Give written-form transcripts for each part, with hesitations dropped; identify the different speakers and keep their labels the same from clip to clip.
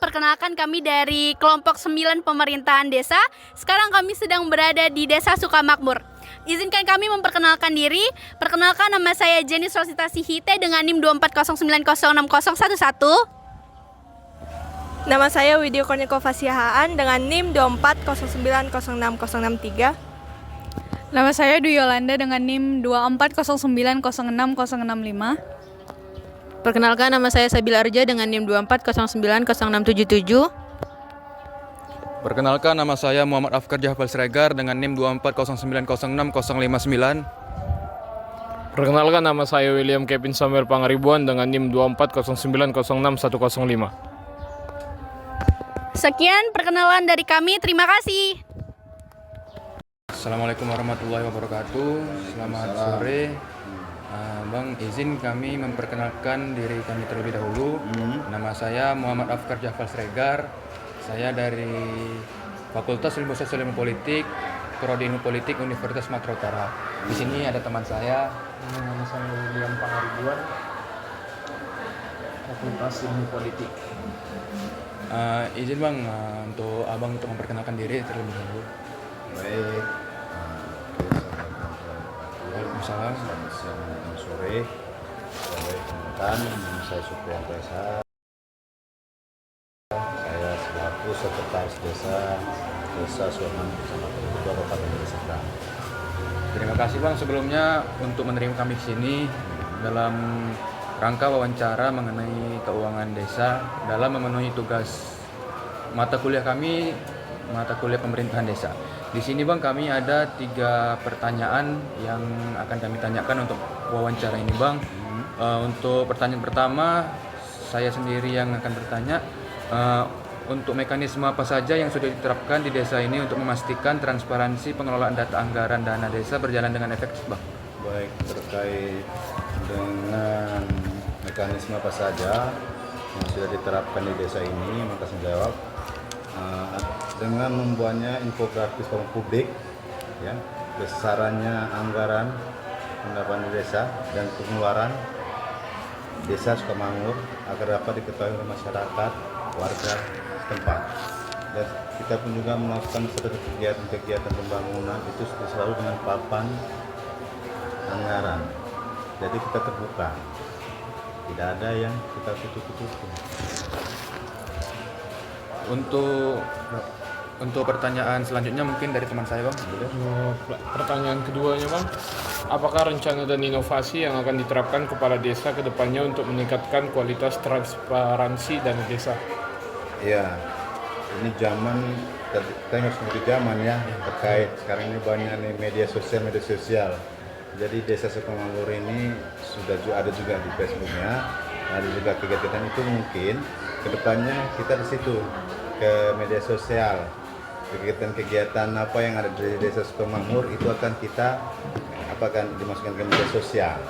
Speaker 1: perkenalkan kami dari kelompok 9 pemerintahan desa. Sekarang kami sedang berada di Desa Sukamakmur. Izinkan kami memperkenalkan diri. Perkenalkan, nama saya Jenny Rosita Sihite dengan NIM 240906011.
Speaker 2: Nama saya Widyo Kornikova Siahaan dengan NIM 240906063.
Speaker 3: Nama saya Dwi Yolanda dengan NIM 240906065.
Speaker 4: Perkenalkan, nama saya Sabila Arja dengan NIM 240906777.
Speaker 5: Perkenalkan, nama saya Muhammad Afkar Jahfal Sregar dengan NIM 240906059.
Speaker 6: Perkenalkan, nama saya William Kevin Samuel Pangaribuan dengan NIM 240906105.
Speaker 1: Sekian perkenalan dari kami. Terima kasih.
Speaker 5: Assalamualaikum warahmatullahi wabarakatuh. Selamat sore. Bang, izin kami memperkenalkan diri kami terlebih dahulu. Nama saya Muhammad Afkar Jahfal Sregar. Saya dari Fakultas Ilmu Sosial dan Politik, Prodi Ilmu Politik Universitas Sumatera Utara. Di sini ada teman saya.
Speaker 6: Nama saya William Pangaribuan, Fakultas Ilmu Politik.
Speaker 5: Izin Bang, untuk Abang untuk memperkenalkan diri terlebih dahulu.
Speaker 7: Baik,
Speaker 5: Waalaikumsalam.
Speaker 7: selamat siang dan sore. Baik, nama saya Supriyanto Esa. Saya selaku Sekretaris Desa Suaman Kecamatan Kedua Kabupaten Deli Serdang.
Speaker 5: Terima kasih Bang sebelumnya untuk menerima kami di sini dalam rangka wawancara mengenai keuangan desa dalam memenuhi tugas mata kuliah kami, mata kuliah pemerintahan desa. Di sini Bang, kami ada 3 pertanyaan yang akan kami tanyakan untuk wawancara ini Bang. Untuk pertanyaan pertama, saya sendiri yang akan bertanya, untuk mekanisme apa saja yang sudah diterapkan di desa ini untuk memastikan transparansi pengelolaan data anggaran dana desa berjalan dengan efektif Bang?
Speaker 7: Baik, terkait dengan mekanisme apa saja yang sudah diterapkan di desa ini, maka saya jawab dengan membuatnya infografis publik, ya, besarannya anggaran pendapatan desa dan pengeluaran desa Sukamakmur agar dapat diketahui oleh masyarakat, warga setempat. Dan kita pun juga melakukan seluruh kegiatan-kegiatan pembangunan itu selalu dengan papan anggaran. Jadi kita terbuka, tidak ada yang kita tutup-tutupi.
Speaker 5: Untuk pertanyaan selanjutnya mungkin dari teman saya Bang.
Speaker 6: Pertanyaan keduanya Bang, apakah rencana dan inovasi yang akan diterapkan kepala desa ke depannya untuk meningkatkan kualitas transparansi dana desa?
Speaker 7: Ya, ini zaman, kita harus mengikuti zaman ya, terkait sekarang ini banyak nih media sosial. Jadi desa Sukamakmur ini sudah ada juga di Facebooknya, ada juga kegiatan itu mungkin kedepannya kita di situ ke media sosial, kegiatan-kegiatan apa yang ada di desa Sukamakmur itu akan kita dimasukkan ke media sosial,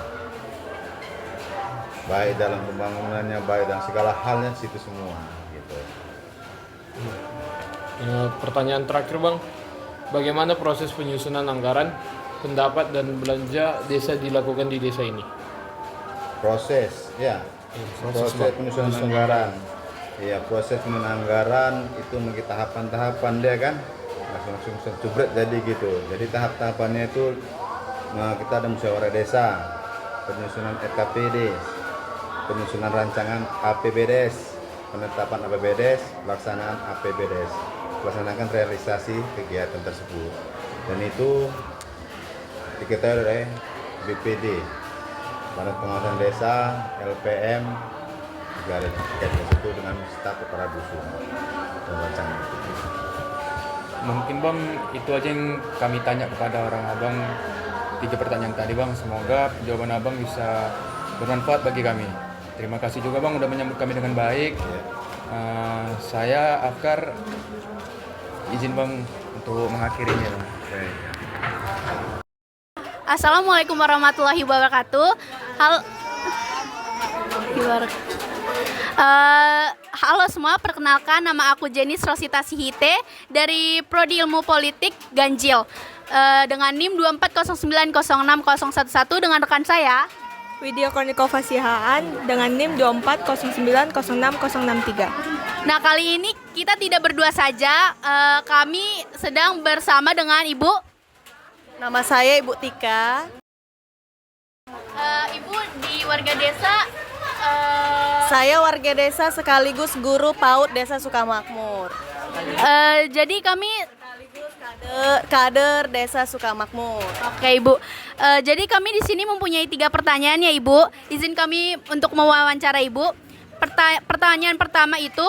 Speaker 7: baik dalam pembangunannya, baik dalam segala halnya situ semua gitu.
Speaker 6: Pertanyaan terakhir Bang, bagaimana proses penyusunan anggaran, pendapat dan belanja desa dilakukan di desa ini?
Speaker 7: Proses penyusunan anggaran. Ya, proses penyusunan anggaran itu memiliki tahapan-tahapan dia kan, langsung jebret jadi gitu. Jadi tahap-tahapannya itu, kita ada musyawarah desa, penyusunan RKPD, penyusunan rancangan APBDes, penetapan APBDes, pelaksanaan APBDes, melaksanakan realisasi kegiatan tersebut. Dan itu diketahui oleh BPD, Badan Pengawasan Desa, LPM, juga ada terkait itu dengan staf kepala dusun dan rancangan itu.
Speaker 5: Mungkin Bang, itu aja yang kami tanya kepada orang Abang, 3 pertanyaan tadi Bang. Semoga jawaban Abang bisa bermanfaat bagi kami. Terima kasih juga Bang udah menyambut kami dengan baik. Saya Afkar, izin Bang untuk mengakhirinya Bang.
Speaker 1: Assalamualaikum warahmatullahi wabarakatuh. Halo semua, perkenalkan nama aku Jenny Rosita Sihite dari Prodi Ilmu Politik Ganjil dengan NIM 240906011 dengan rekan saya
Speaker 2: Widya Kornikova Sihaan dengan NIM 240906063.
Speaker 1: Nah, kali ini kita tidak berdua saja, kami sedang bersama dengan Ibu.
Speaker 8: Nama saya Ibu Tika.
Speaker 1: Ibu di warga desa.
Speaker 8: Saya warga desa sekaligus guru PAUD Desa Sukamakmur.
Speaker 1: Jadi kami
Speaker 8: Kader Desa Sukamakmur.
Speaker 1: Oke Ibu, jadi kami di sini mempunyai 3 pertanyaan ya Ibu. Izin kami untuk mewawancara Ibu. Pertanyaan pertama itu,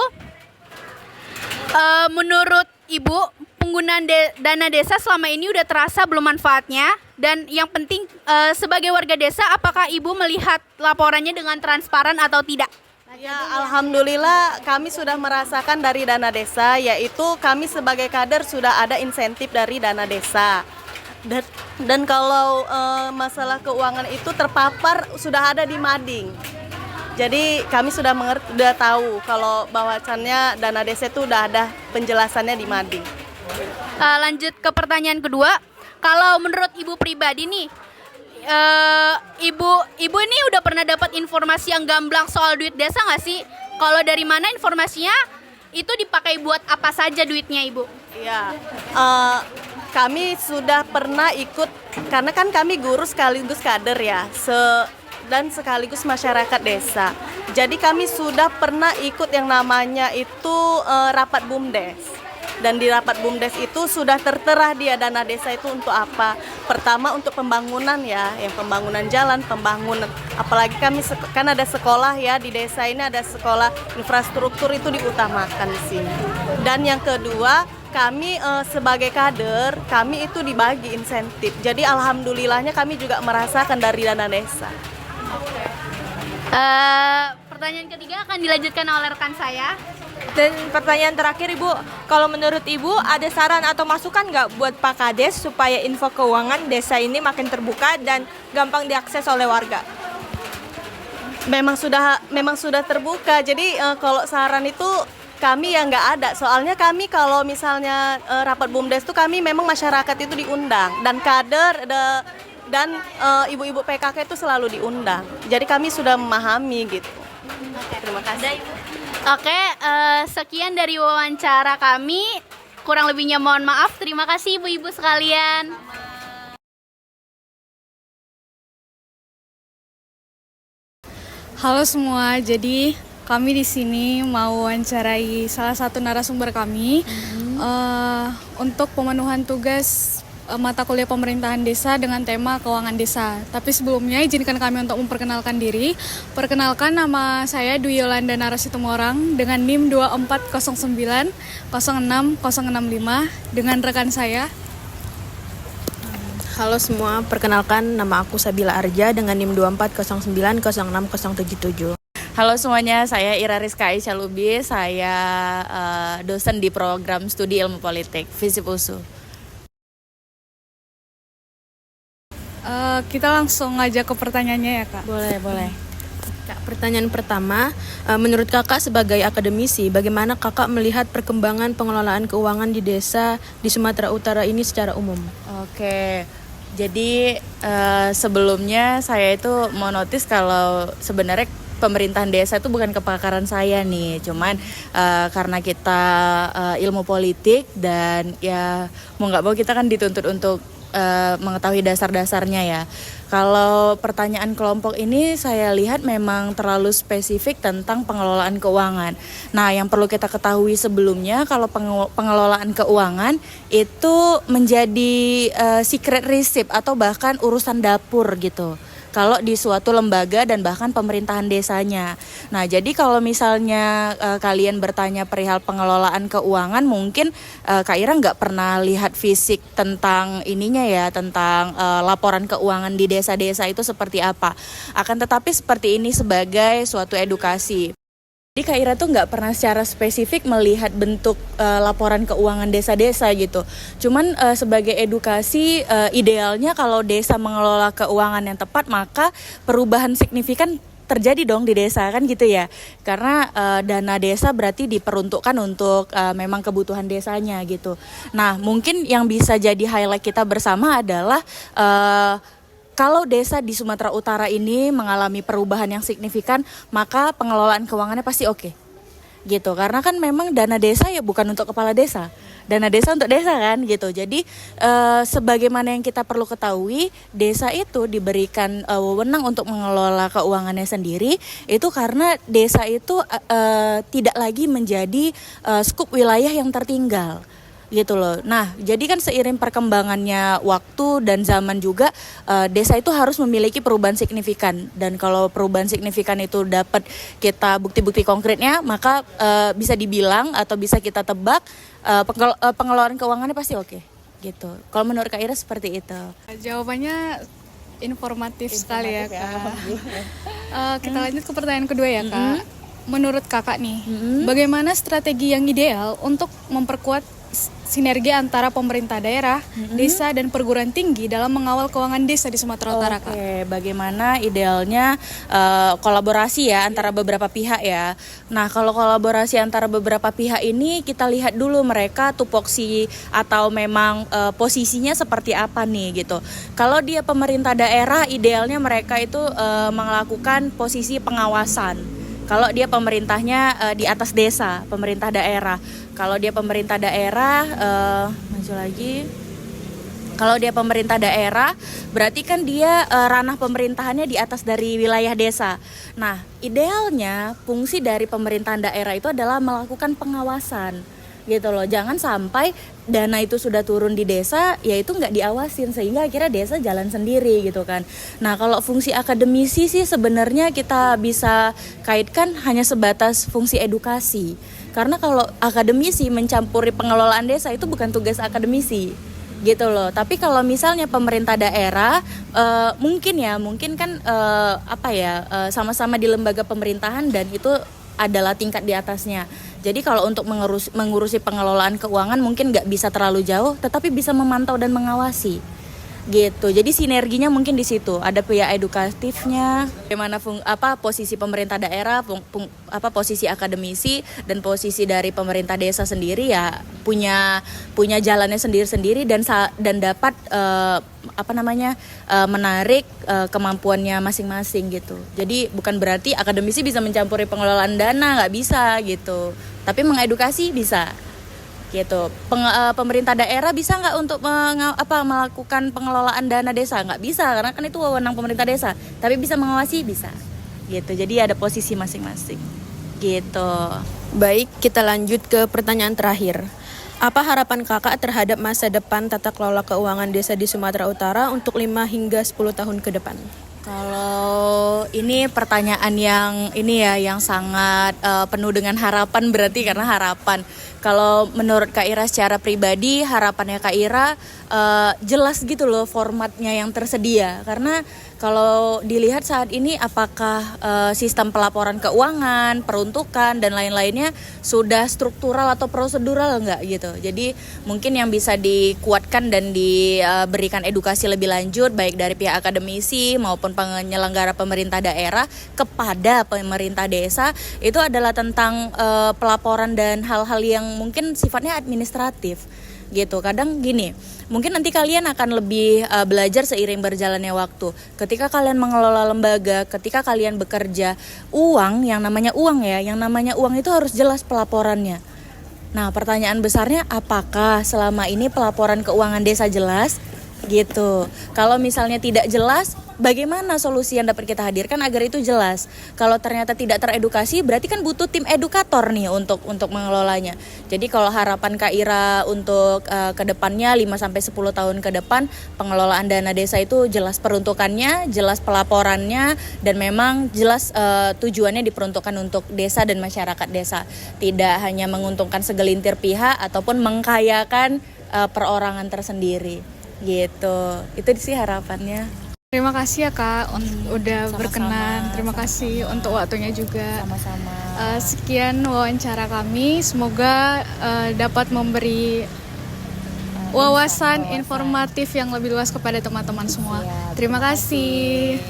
Speaker 1: menurut Ibu penggunaan dana desa selama ini udah terasa belum manfaatnya? Dan yang penting sebagai warga desa, apakah Ibu melihat laporannya dengan transparan atau tidak?
Speaker 8: Ya, alhamdulillah kami sudah merasakan dari dana desa, yaitu kami sebagai kader sudah ada insentif dari dana desa. Dan kalau masalah keuangan itu terpapar sudah ada di mading. Jadi kami sudah tahu kalau bahwasannya dana desa itu udah ada penjelasannya di mading.
Speaker 1: Lanjut ke pertanyaan kedua, kalau menurut Ibu pribadi nih, Ibu ini udah pernah dapat informasi yang gamblang soal duit desa nggak sih? Kalau dari mana informasinya? Itu dipakai buat apa saja duitnya Ibu?
Speaker 8: Iya, kami sudah pernah ikut, karena kan kami guru sekaligus kader ya, dan sekaligus masyarakat desa. Jadi kami sudah pernah ikut yang namanya itu rapat BUMDes. Dan di rapat BUMDes itu sudah tertera dia dana desa itu untuk apa. Pertama untuk pembangunan ya, yang pembangunan jalan, pembangunan. Apalagi kami kan ada sekolah ya, di desa ini ada sekolah, infrastruktur itu diutamakan di sini. Dan yang kedua, kami sebagai kader, kami itu dibagi insentif. Jadi alhamdulillahnya kami juga merasakan dari dana desa.
Speaker 1: Pertanyaan ketiga akan dilanjutkan oleh rekan saya.
Speaker 2: Dan pertanyaan terakhir Ibu, kalau menurut Ibu ada saran atau masukan nggak buat Pak Kades supaya info keuangan desa ini makin terbuka dan gampang diakses oleh warga?
Speaker 8: Memang sudah terbuka. Jadi kalau saran itu kami yang nggak ada. Soalnya kami kalau misalnya rapat BUMDes itu kami memang masyarakat itu diundang, dan kader dan ibu-ibu PKK itu selalu diundang. Jadi kami sudah memahami gitu. Terima kasih.
Speaker 1: Oke, sekian dari wawancara kami. Kurang lebihnya mohon maaf. Terima kasih ibu-ibu sekalian.
Speaker 3: Halo semua, jadi kami di sini mau wawancarai salah satu narasumber kami untuk pemenuhan tugas mata kuliah pemerintahan desa dengan tema keuangan desa. Tapi sebelumnya izinkan kami untuk memperkenalkan diri. Perkenalkan, nama saya Dwi Yolanda Narasitumorang dengan NIM 240906065 dengan rekan saya.
Speaker 4: Halo semua, perkenalkan nama aku Sabila Arja dengan NIM 240906067.
Speaker 9: Halo semuanya, saya Ira Rizka Aisyah Lubis. Saya dosen di program studi ilmu politik FISIP USU.
Speaker 3: Kita langsung aja ke pertanyaannya ya Kak.
Speaker 4: Boleh. Kak, pertanyaan pertama, menurut Kakak sebagai akademisi, bagaimana Kakak melihat perkembangan pengelolaan keuangan di desa di Sumatera Utara ini secara umum?
Speaker 9: Oke, jadi sebelumnya saya itu mau notice kalau sebenarnya pemerintahan desa itu bukan kepakaran saya nih, cuman karena kita ilmu politik dan ya mau nggak mau kita kan dituntut untuk mengetahui dasar-dasarnya ya. Kalau pertanyaan kelompok ini saya lihat memang terlalu spesifik tentang pengelolaan keuangan. Nah, yang perlu kita ketahui sebelumnya kalau pengelolaan keuangan itu menjadi secret receipt atau bahkan urusan dapur gitu. Kalau di suatu lembaga dan bahkan pemerintahan desanya. Nah, jadi kalau misalnya kalian bertanya perihal pengelolaan keuangan, mungkin Kak Ira nggak pernah lihat fisik tentang ininya ya, tentang laporan keuangan di desa-desa itu seperti apa. Akan tetapi seperti ini sebagai suatu edukasi. Jadi Kak Ira tuh nggak pernah secara spesifik melihat bentuk laporan keuangan desa-desa gitu. Cuman sebagai edukasi, idealnya kalau desa mengelola keuangan yang tepat, maka perubahan signifikan terjadi dong di desa kan gitu ya. Karena dana desa berarti diperuntukkan untuk memang kebutuhan desanya gitu. Nah, mungkin yang bisa jadi highlight kita bersama adalah kalau desa di Sumatera Utara ini mengalami perubahan yang signifikan, maka pengelolaan keuangannya pasti oke. Gitu, karena kan memang dana desa ya bukan untuk kepala desa, dana desa untuk desa kan gitu. Jadi sebagaimana yang kita perlu ketahui, desa itu diberikan wewenang untuk mengelola keuangannya sendiri, itu karena desa itu tidak lagi menjadi skup wilayah yang tertinggal gitu loh. Nah, jadi kan seiring perkembangannya waktu dan zaman juga, desa itu harus memiliki perubahan signifikan. Dan kalau perubahan signifikan itu dapat kita bukti-bukti konkretnya, maka bisa dibilang atau bisa kita tebak pengelolaan keuangannya pasti oke. Gitu. Kalau menurut Kak Ira seperti itu.
Speaker 3: Jawabannya informatif sekali ya Kak. Kita lanjut ke pertanyaan kedua ya Kak. Menurut Kakak nih, bagaimana strategi yang ideal untuk memperkuat sinergi antara pemerintah daerah, desa, dan perguruan tinggi dalam mengawal keuangan desa di Sumatera Utara, Kak?
Speaker 9: Oke, bagaimana idealnya kolaborasi ya antara beberapa pihak ya. Nah, kalau kolaborasi antara beberapa pihak ini kita lihat dulu mereka tupoksi atau memang posisinya seperti apa nih gitu. Kalau dia pemerintah daerah, idealnya mereka itu melakukan posisi pengawasan. Kalau dia pemerintahnya di atas desa, pemerintah daerah. Kalau dia pemerintah daerah, maju lagi. Kalau dia pemerintah daerah, berarti kan dia ranah pemerintahannya di atas dari wilayah desa. Nah, idealnya fungsi dari pemerintahan daerah itu adalah melakukan pengawasan. Gitu loh, jangan sampai dana itu sudah turun di desa, ya itu nggak diawasin sehingga akhirnya desa jalan sendiri gitu kan. Nah, kalau fungsi akademisi sih sebenarnya kita bisa kaitkan hanya sebatas fungsi edukasi. Karena kalau akademisi mencampuri pengelolaan desa itu bukan tugas akademisi gitu loh. Tapi kalau misalnya pemerintah daerah mungkin kan sama-sama di lembaga pemerintahan dan itu adalah tingkat di atasnya. Jadi kalau untuk mengurusi pengelolaan keuangan mungkin nggak bisa terlalu jauh, tetapi bisa memantau dan mengawasi. Gitu. Jadi sinerginya mungkin di situ. Ada pihak edukatifnya, bagaimana posisi pemerintah daerah, posisi akademisi dan posisi dari pemerintah desa sendiri ya punya jalannya sendiri-sendiri dan dapat menarik kemampuannya masing-masing gitu. Jadi bukan berarti akademisi bisa mencampuri pengelolaan dana, nggak bisa gitu. Tapi mengedukasi bisa. Gitu. Pemerintah daerah bisa nggak untuk melakukan pengelolaan dana desa? Nggak bisa, karena kan itu wewenang pemerintah desa. Tapi bisa mengawasi, bisa. Gitu. Jadi ada posisi masing-masing. Gitu.
Speaker 4: Baik, kita lanjut ke pertanyaan terakhir. Apa harapan Kakak terhadap masa depan tata kelola keuangan desa di Sumatera Utara untuk 5 hingga 10 tahun ke depan?
Speaker 9: Kalau ini pertanyaan yang sangat penuh dengan harapan, berarti karena harapan. Kalau menurut Kak Ira secara pribadi, harapannya Kak Ira jelas gitu loh formatnya yang tersedia. Karena kalau dilihat saat ini apakah sistem pelaporan keuangan, peruntukan dan lain-lainnya sudah struktural atau prosedural enggak gitu. Jadi mungkin yang bisa dikuatkan dan diberikan edukasi lebih lanjut baik dari pihak akademisi maupun penyelenggara pemerintah daerah kepada pemerintah desa itu adalah tentang pelaporan dan hal-hal yang mungkin sifatnya administratif gitu. Kadang gini, mungkin nanti kalian akan lebih belajar seiring berjalannya waktu. Ketika kalian mengelola lembaga, ketika kalian bekerja, yang namanya uang itu harus jelas pelaporannya. Nah, pertanyaan besarnya apakah selama ini pelaporan keuangan desa jelas? Gitu. Kalau misalnya tidak jelas, bagaimana solusi yang dapat kita hadirkan agar itu jelas? Kalau ternyata tidak teredukasi, berarti kan butuh tim edukator nih untuk mengelolanya. Jadi kalau harapan Kak Ira untuk kedepannya 5-10 tahun ke depan, pengelolaan dana desa itu jelas peruntukannya, jelas pelaporannya, dan memang jelas tujuannya diperuntukkan untuk desa dan masyarakat desa. Tidak hanya menguntungkan segelintir pihak ataupun mengkayakan perorangan tersendiri. Gitu. Itu sih harapannya.
Speaker 3: Terima kasih ya Kak udah
Speaker 9: Sama-sama.
Speaker 3: berkenan. Terima kasih untuk waktunya juga.
Speaker 9: Sama-sama.
Speaker 3: Sekian wawancara kami. Semoga dapat memberi wawasan informatif yang lebih luas kepada teman-teman semua. Terima kasih.